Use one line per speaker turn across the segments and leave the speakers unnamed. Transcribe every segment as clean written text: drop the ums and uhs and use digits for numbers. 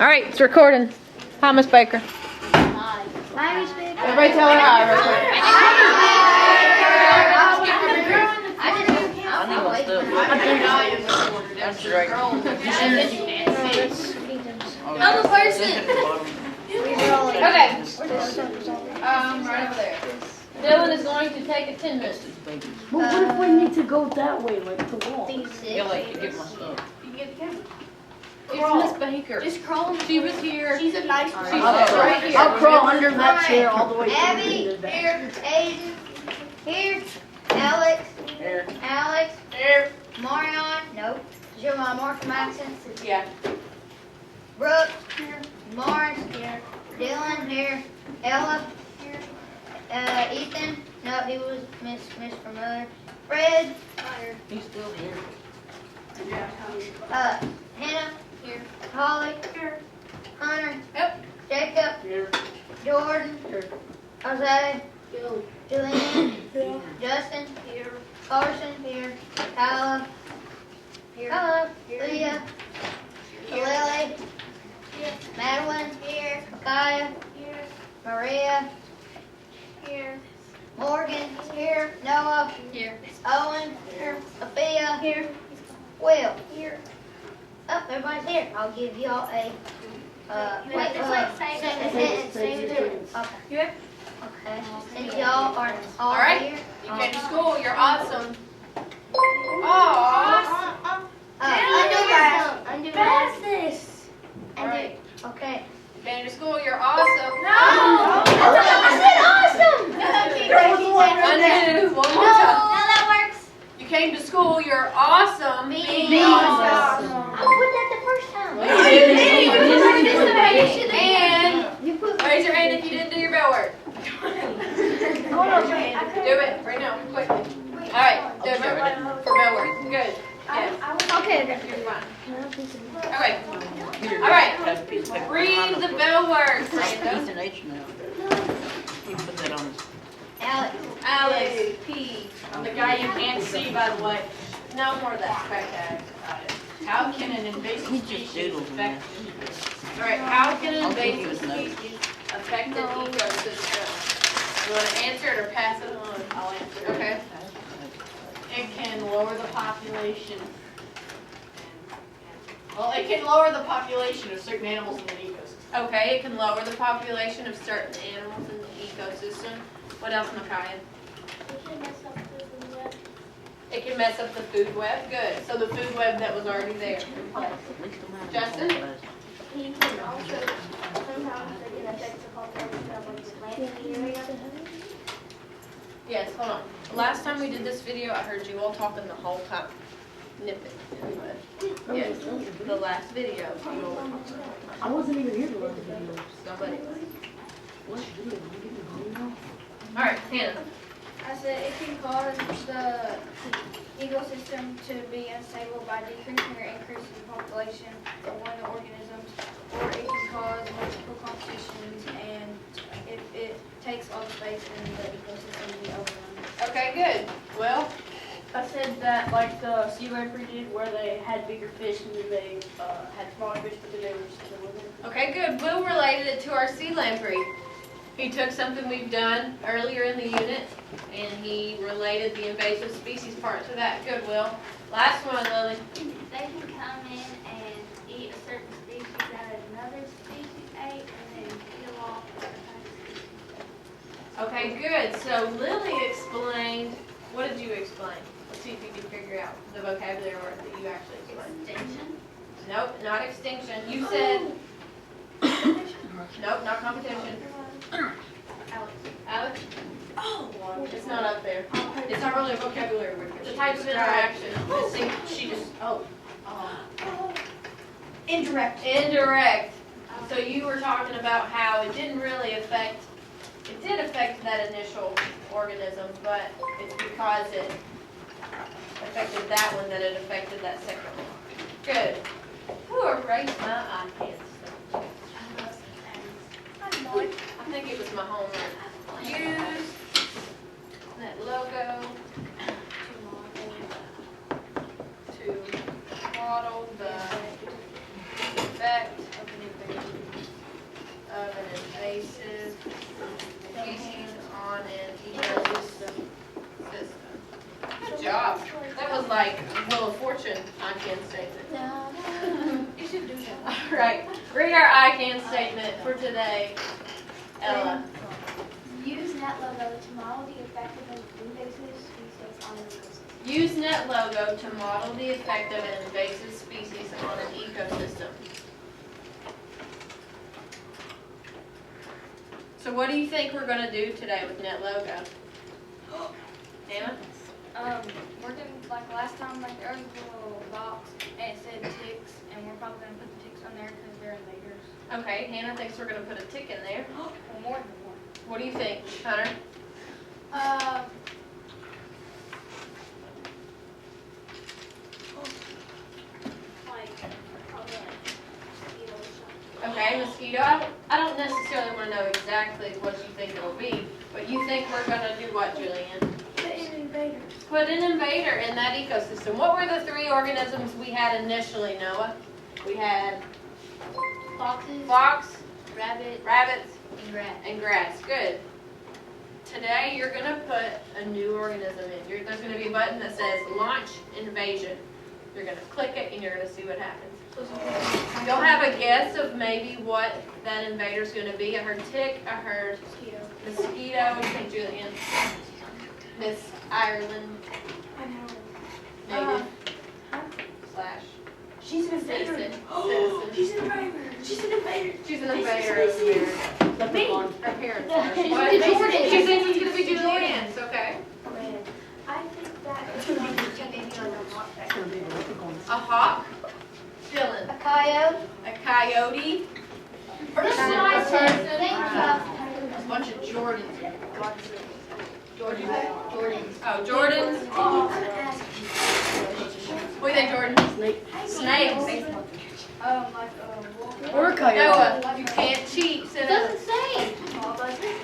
All right, it's recording. Hi, Miss Baker.
Hi, Miss Baker.
Everybody tell her hi real quick.
That's right.
I'm a person.
Okay. Right over there. Dylan is going to take attendance.
But what if we need to go that way, like to walk?
Yeah, like you get my stuff.
It's Miss Baker.
Just crawl.
She was here.
She's a nice
She's
person.
right here.
I'll crawl under that chair all the way to
Abby,
the back.
here. Aiden, here. Alex,
Here.
Alex,
Here.
Marion, nope. Is your Mark Maxon?
Yeah.
Brooke, here. Mars, here. Dylan, here. Ella, here. Ethan, no, he was Miss from Mother. Fred, here.
He's still here.
Hannah, here. Holly, here. Hunter,
Yep.
Jacob,
Here.
Jordan,
Here.
Jose, Julian, Justin, here. Carson, here. Tyler, here. Hello, Leah, Lily, Madeline, here. Micaiah, here. Maria, here. Morgan, here. Noah, here. Owen, here. Sophia, here. Will, here. Oh, everybody's here. I'll give y'all a, wait. Okay.
Yeah.
Okay. Since y'all are all
right.
here.
You came to school. You're awesome. Aww.
Undo this.
All right.
Okay.
You came to school. You're awesome.
I said awesome.
Undo. One more time. You came to school. You're awesome. Being awesome.
I put that the first time.
And raise your hand if you didn't do your bell work. Do it right now, quickly. All right, do it for bell work. Good. Yeah.
Okay.
You're fine. Okay. All right. Read the bell words, Rando.
He's an H now. He put that on his.
Alex.
Alex P. I'm the guy you can't see, by the way. No more of that spectacular. How can an invasive
He just
species
doodled in
affect? All right. How can an
I'll give you
invasive
his notes.
species affect an ecosystem? You want to answer it or pass it on? I'll answer. Okay. It can lower the population. Well, it can lower the population of certain animals in the ecosystem. Okay, it can lower the population of certain animals in the ecosystem. What else, Micaiah? It can mess up the food web. Good. So the food web that was already there. in place.
At least the man.
Justin?
He can also sometimes they can affect the population of like the planting area.
Yes, hold on. Last time we did this video, I heard you all talking the whole time. Nipping. Yes, the last video. You all were talking the whole time.
I wasn't even here the last video.
Somebody was.
What video? You getting home now?
All right, Hannah.
I said it can cause the ecosystem to be unstable by decreasing or increasing the population of one of the organisms, or it can cause multiple competitions and if it takes all the space in the ecosystem to be overrun.
Okay, good. Well,
I said that like the sea lamprey did, where they had bigger fish and then they had smaller fish, but then they were just killing them.
okay, good. Will related it to our sea lamprey. He took something we've done earlier in the unit, and he related the invasive species part to that. Good, Will. Last one, Lily.
They can come in and eat a certain species that another species ate and then kill off the
Okay, good. So Lily explained, what did you explain? Let's see if you can figure out the vocabulary word that you actually explained.
extinction.
Nope, not extinction. You said, nope, not competition. Alex? Oh, it's not up there. It's not really a vocabulary word. It's a type of interaction. She just,
Indirect.
indirect. So you were talking about how it didn't really affect, it did affect that initial organism, but it's because it affected that one that it affected that second one. Good. Who erased my iPad stuff? I think it was my homework. Use that logo to model the effect All right, read our ICANN statement for today. Ella.
Use net logo to model the effect of an invasive species on an ecosystem.
Use net logo to model the effect of an invasive species on an ecosystem. So what do you think we're gonna do today with net logo? Anna?
We're gonna, like last time, like there was a little box and it said ticks, and we're probably gonna put the ticks on there because they're invaders.
Okay, Hannah thinks we're gonna put a tick in there.
Well, more than one.
What do you think, Hunter? Okay, mosquito. I don't necessarily want to know exactly what you think it'll be, but you think we're gonna do what, Julian?
Put in invaders.
Put an invader in that ecosystem. What were the 3 organisms we had initially, Noah? We had
Foxes,
fox,
rabbit,
rabbits,
and rat.
and grass. Good. Today you're gonna put a new organism in. There's gonna be a button that says launch invasion. You're gonna click it and you're gonna see what happens. You'll have a guess of maybe what that invader's gonna be. I heard tick, I heard mosquito. What do you think, Julian? Miss Ireland,
I know.
native, slash
She's an
citizen.
invader.
Citizen.
She's an invader. She's an invader.
She's an invader of America.
Me.
Her parents are.
She's
What?
the Jordan.
She thinks it's gonna be Julian's, okay.
I think that it's going to be like a hot
It's gonna be the leprechaun.
A hawk, Dylan.
A coyote.
A coyote,
This is
person,
my
a
turn.
person.
Think
A bunch of Jordans.
Jordans.
Oh, Jordans. What do you think, Jordan? Snakes.
wolf.
Or a coyote.
Noah, you can't cheat.
It
Sit
doesn't say.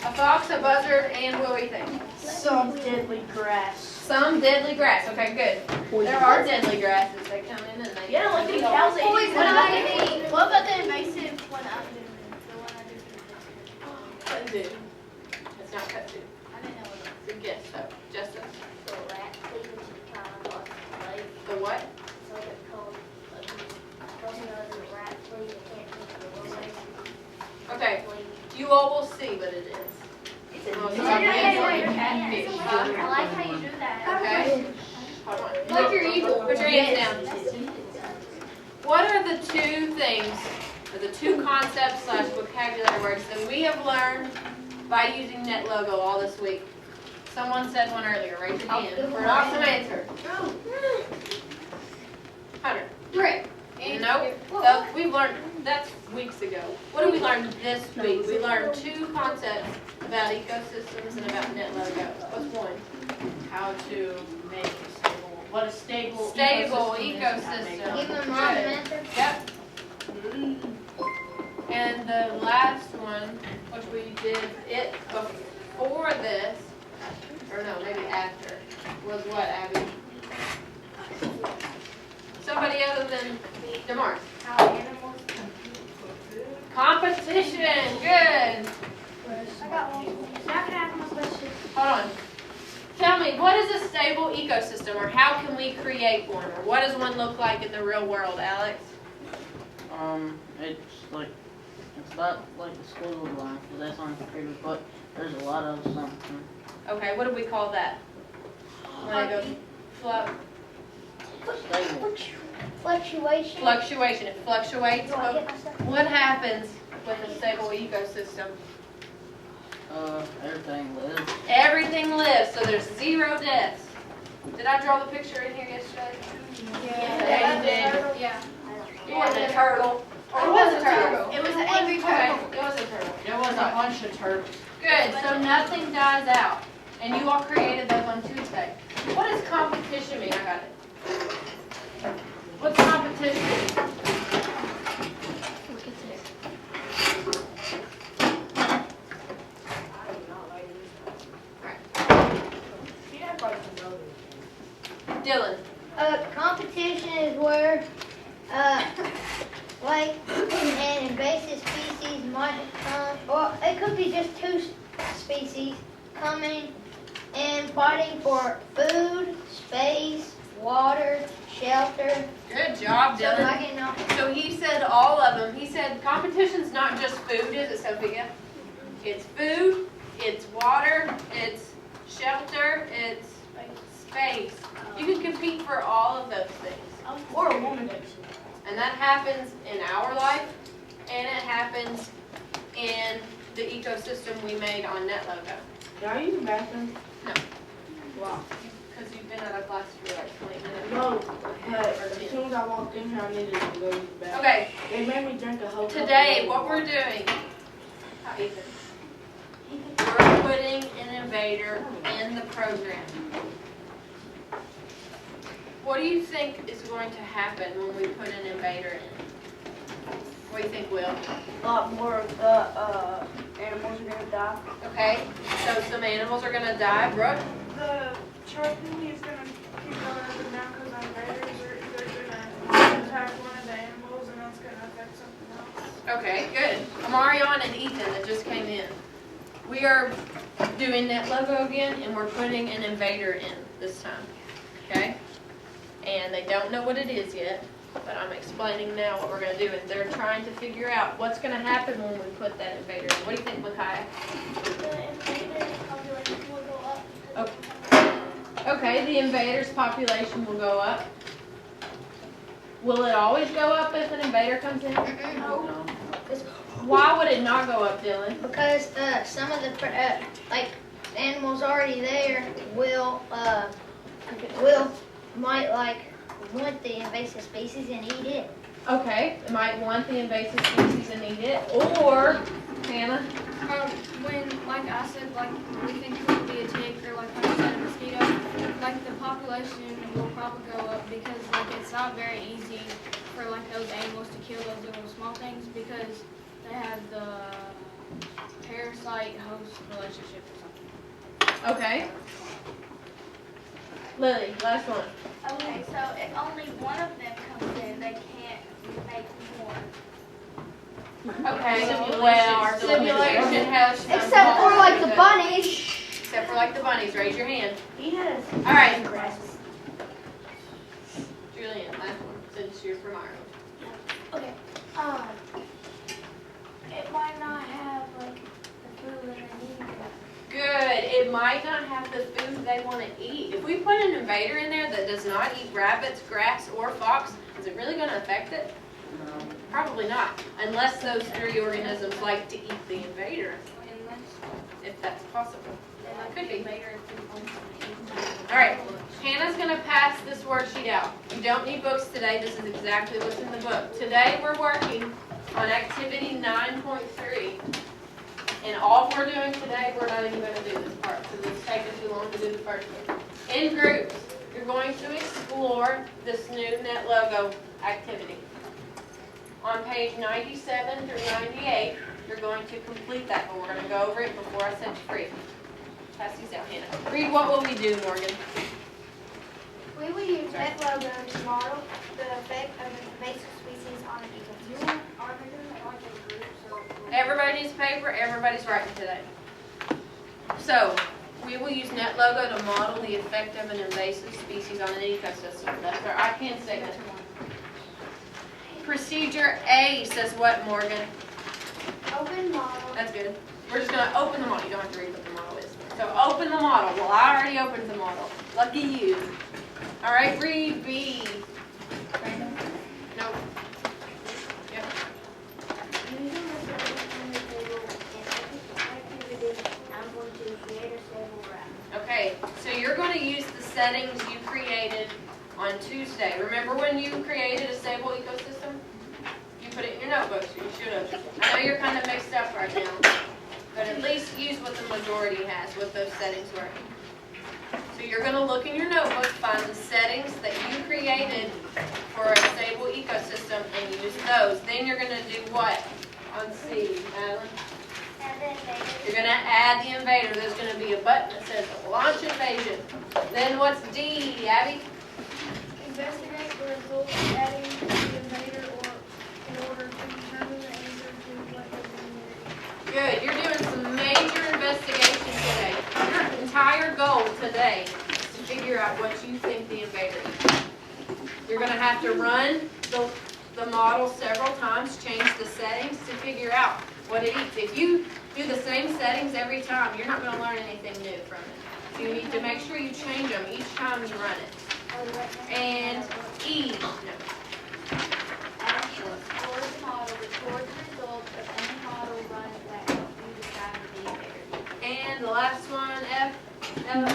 a fox, a buzzard, and what do we think?
Some deadly grass.
Some deadly grass. Okay, good. There are deadly grasses that come in and they.
Yeah, like the cows that eat.
What about the invasive one I'm doing? The one I did.
Kudzu. It's not kudzu.
I didn't know what
It's a guess though. Justin.
The rat cleavage kind of like
The what?
so they're called. The rat flea.
Okay. You all will see what it is. Oh, it's not catfish.
I like how you do that.
Okay. Hold on.
Like you're evil.
Put your hands down. What are the 2 things, or the 2 concepts / vocabulary words that we have learned by using net logo all this week? Someone said one earlier. Raise your hand for an awesome answer. Hunter.
Brick.
Nope. So we've learned, that's weeks ago. What did we learn this week? We learned 2 concepts about ecosystems and about net logo. What's one?
How to make a stable, what a stable
Stable
ecosystem is.
ecosystem.
Give them mom an answer.
Yep. And the last one, which we did it before this, or no, maybe after, was what, Abby? Somebody other than DeMar.
How animals.
Competition, good.
I got one. Now can I ask my question?
Hold on. Tell me, what is a stable ecosystem, or how can we create one, or what does one look like in the real world, Alex?
It's like, it's not like the squiggly line, because that's on the computer, but there's a lot of something.
Okay, what do we call that? When it goes flow.
Stable.
Fluctuation.
Fluctuation, it fluctuates.
Do I get myself?
What happens with a stable ecosystem?
Everything lives.
Everything lives, so there's 0 deaths. Did I draw the picture in here yesterday? Yeah, you did.
Yeah.
It wasn't a turtle. Or it was a turtle.
It was an angry
Okay,
turtle.
it was a turtle.
There was a bunch of turtles.
Good, so nothing dies out. And you all created those on Tuesday. What does competition mean? I got it. What's competition? Dylan.
Competition is where, like, an invasive species might come, or it could be just 2 species coming and fighting for food, space, water, shelter.
Good job,
So
Dylan.
I can know.
So he said all of them. He said competition's not just food, is it, Sophia? It's food, it's water, it's shelter, it's space. You can compete for all of those things.
Or a woman.
And that happens in our life, and it happens in the ecosystem we made on NetLogo.
Can I use the bathroom?
No.
Wow.
Because you've been out of class for like 20 minutes.
No, but as soon as I walked in here, I needed to go use the bathroom.
Okay,
They made me drink a whole cup of
today
water.
what we're doing, Ethan, we're putting an invader in the program. What do you think is going to happen when we put an invader in? What do you think, Will?
A lot more of the animals are gonna die.
Okay, so some animals are gonna die. Brooke?
The charcoal is gonna keep going up and down because the invaders are either gonna attack one of the animals and that's gonna affect something else.
Okay, good. Marion and Ethan that just came in. We are doing NetLogo again, and we're putting an invader in this time, okay? And they don't know what it is yet, but I'm explaining now what we're gonna do, and they're trying to figure out what's gonna happen when we put that invader in. What do you think, Micaiah?
The invaders population will go up.
Okay, the invaders' population will go up. Will it always go up if an invader comes in?
No.
Why would it not go up, Dylan?
Because some of the like animals already there will might like want the invasive species and eat it.
Okay, it might want the invasive species and eat it, or, Hannah?
When, like I said, like we think it will be a tick or like I said, a mosquito, like the population will probably go up because like it's not very easy for like those animals to kill those little small things because they have the parasite-host relationship or something.
Okay. Lily, last one.
Okay, so if only one of them comes in, they can't make more.
Okay,
Simulation.
well,
Simulation.
simulation has some
Except for like the
faults.
bunnies.
Except for like the bunnies, raise your hand.
He has.
All right. Julian, last one, since you're from Ireland.
Okay, it might not have like the food and they need it.
Good, it might not have the food they want to eat. If we put an invader in there that does not eat rabbits, grass, or fox, is it really going to affect it?
No.
Probably not, unless those three organisms like to eat the invader, if that's possible. Could be. All right, Hannah's going to pass this worksheet out. You don't need books today. This is exactly what's in the book. Today we're working on activity 9.3. And all we're doing today, we're not even going to do this part because it's taking too long to do the first one. In groups, you're going to explore this new NetLogo activity. On page 97 through 98, you're going to complete that, but we're going to go over it before I set you free. Pass these out, Hannah. Read what will we do, Morgan?
We will use NetLogo to model the effect of invasive species on an ecosystem.
Are they doing it like in groups or?
Everybody needs paper, everybody's writing today. So, we will use NetLogo to model the effect of an invasive species on an ecosystem. That's our I can statement. Procedure A says what, Morgan?
Open model.
That's good. We're just going to open the model. You don't have to read what the model is. So open the model. Well, I already opened the model. Lucky you. All right, read B. Nope. Yep.
Using the settings from the table and activity, I'm going to create a stable graph.
Okay, so you're going to use the settings you created on Tuesday. Remember when you created a stable ecosystem? You put it in your notebooks. You should have. I know you're kind of mixed up right now, but at least use what the majority has, what those settings were. So you're going to look in your notebook, find the settings that you created for a stable ecosystem, and use those. Then you're going to do what on C, Madeline?
And then
You're going to add the invader. There's going to be a button that says launch invasion. Then what's D, Abby?
Investigate the results of adding the invader or in order to determine the answer to what is in there.
Good. You're doing some major investigation today. Your entire goal today is to figure out what you think the invader eats. You're gonna have to run the model several times, change the settings to figure out what it eats. If you do the same settings every time, you're not gonna learn anything new from it. So you need to make sure you change them each time you run it. And E, no.
As you explore the model, record the results of any model run that help you decide what the invader eats.
And the last one, F. Ella.
Will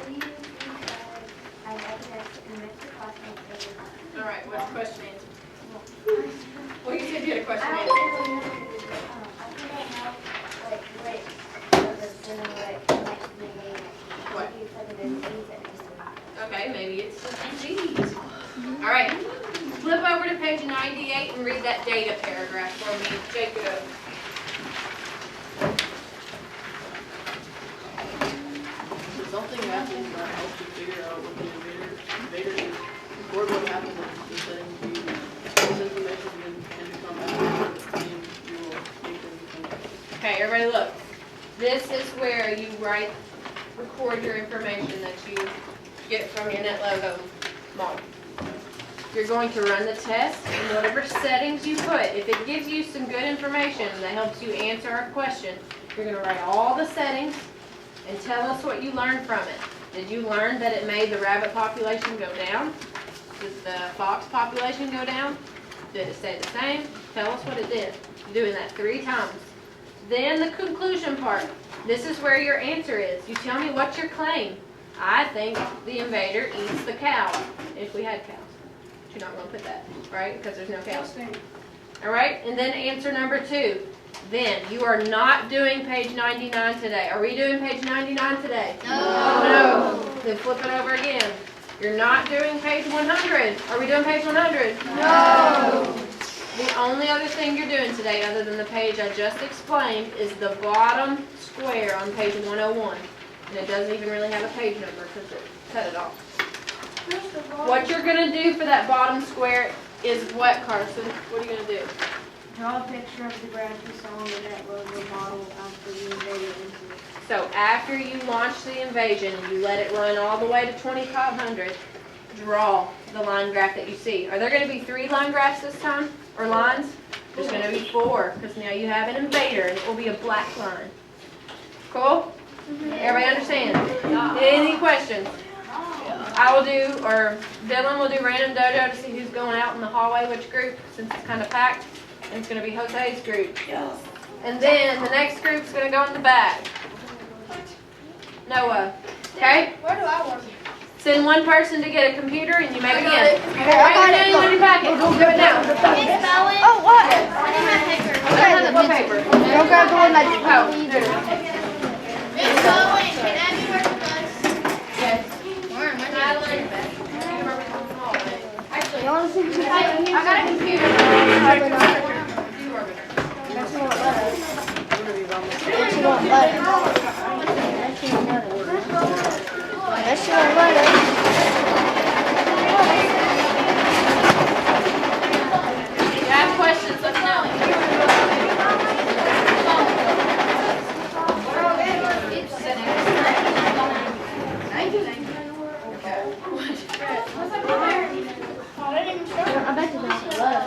you use these as evidence to convince your classmates they will not?
All right, what's the question answer? Well, you said you had a question
I
answer.
think I know, like, what connects the name.
What?
You said it is these and just
Okay, maybe it's the disease. All right, flip over to page 98 and read that data paragraph for me, Jacob.
So something happens that helps you figure out what the invader is. Record what happened in the settings you use. This information can become accurate and you will make them.
Okay, everybody look. This is where you record your information that you get from your NetLogo model. You're going to run the test in whatever settings you put. If it gives you some good information that helps you answer a question, you're going to write all the settings and tell us what you learned from it. Did you learn that it made the rabbit population go down? Did the fox population go down? Did it stay the same? Tell us what it did. You're doing that 3 times. Then the conclusion part. This is where your answer is. You tell me what's your claim. I think the invader eats the cow, if we had cows. But you're not going to put that, right? Because there's no cows. All right, and then answer number 2. Then, you are not doing page 99 today. Are we doing page 99 today? No. Then flip it over again. You're not doing page 100. Are we doing page 100? No. The only other thing you're doing today, other than the page I just explained, is the bottom square on page 101. And it doesn't even really have a page number because it cut it off. What you're going to do for that bottom square is what, Carson? What are you going to do?
Draw a picture of the graph you saw on the NetLogo model after the invader enters.
So after you launch the invasion and you let it run all the way to 2500, draw the line graph that you see. Are there going to be 3 line graphs this time? Or lines? There's going to be 4 because now you have an invader and it will be a black line. Cool? Everybody understand? Any questions? I will do, or Dylan will do random dojo to see who's going out in the hallway, which group, since it's kind of packed. And it's going to be Jose's group. And then the next group's going to go in the back. Noah. Okay?
Where do I want?
Send one person to get a computer and you make it
got
again.
it.
Write your name on your packet. Do it now.
Oh, what?
I need my paper.
What paper?
Don't go doing that.
Oh, there it is.
Miss Bowen, can I be working on this?
Yes.
Madeline.
Actually,
You want to see?
I got a computer.
you are better.
That's what
If you have questions, let me know.
I bet you that's a lot.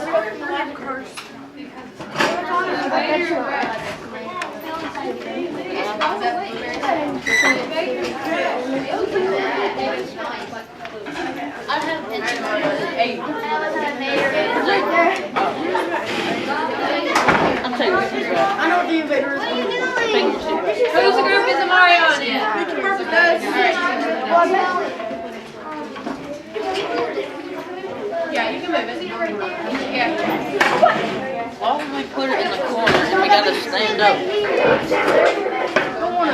I'm taking this as well.
I know what the invader is.
Whose group is Amarion in? Yeah, you can move it. Yeah.
Why would we put it in the corner and we gotta stand up?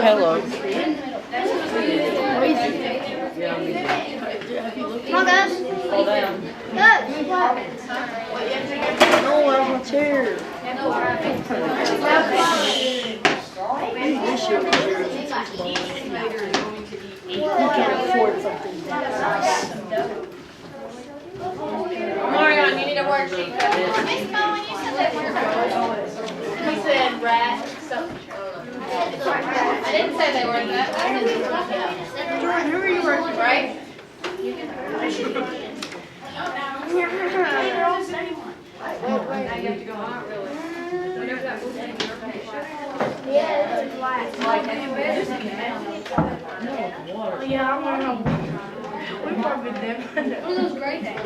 Hello.
Come on, guys.
Fall down.
No, we're on a chair. You can't afford something
Amarion, you need a worksheet.
Miss Bowen, you said that word.
He said rat, something. I didn't say they were that.
Jordan, who are you working with?
Right?
Yeah, it's black.
Yeah, I'm gonna help. We probably never know.
One of those gray things.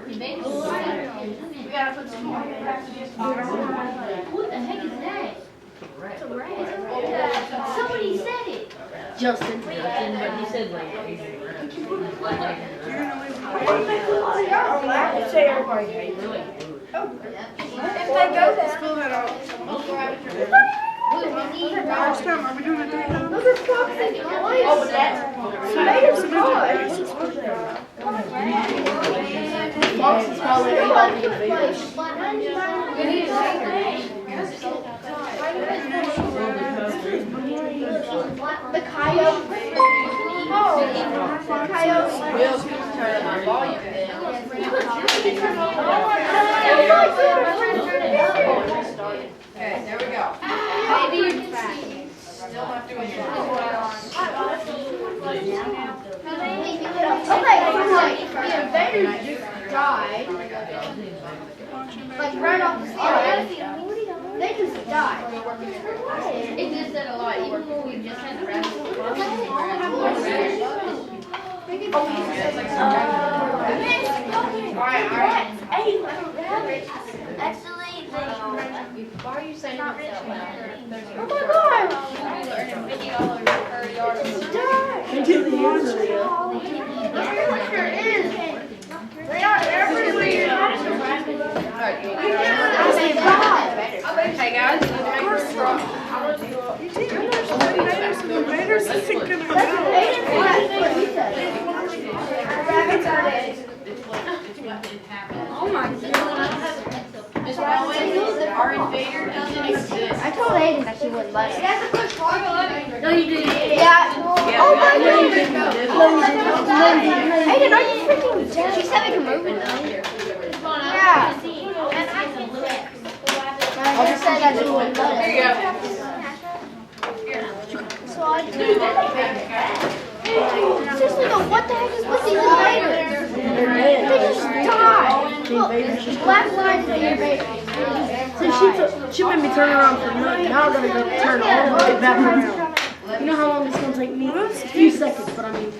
We gotta put some more.
What the heck is that? It's a rat. Somebody said it.
Justin, but he said like.
I would say everybody hates it.
If they go there.
Spill that out. Last time, are we doing a day?
Those are foxes.
Oh, but that's.
Fox is probably eating the Vader.
We need a The coyote. Oh, the coyote.
Will's turning my volume down. Okay, there we go. Still not doing it.
Okay, so like, the invaders just died. Like right off the start. They just died.
It just said a lot, even when we just had the rabbits. Alright.
Actually,
Why are you saying that so loud?
Oh my god!
$50 per yard of
They did the answer.
Sure is. They are everywhere.
Hey guys, let's make her strong.
Invaders isn't gonna
That's
happen.
what he said.
Rabbits are dead.
Oh my god. Miss Rowan, our invader doesn't exist.
I told Aiden that she wouldn't let it.
That's a quick part.
No, you didn't. Yeah.
Yeah,
Oh
we
my
know you
god.
didn't.
Aiden, are you freaking dead? She said we can move it though. Yeah. I just said that she wouldn't let
Here
it.
you go.
So I do. Seriously though, what the heck is with these invaders? They just died. Look, Black Lives Matter.
So she made me turn around for nothing. Now I'm gonna go turn all the way back around. You know how long it's gonna take me? A few seconds, but I mean.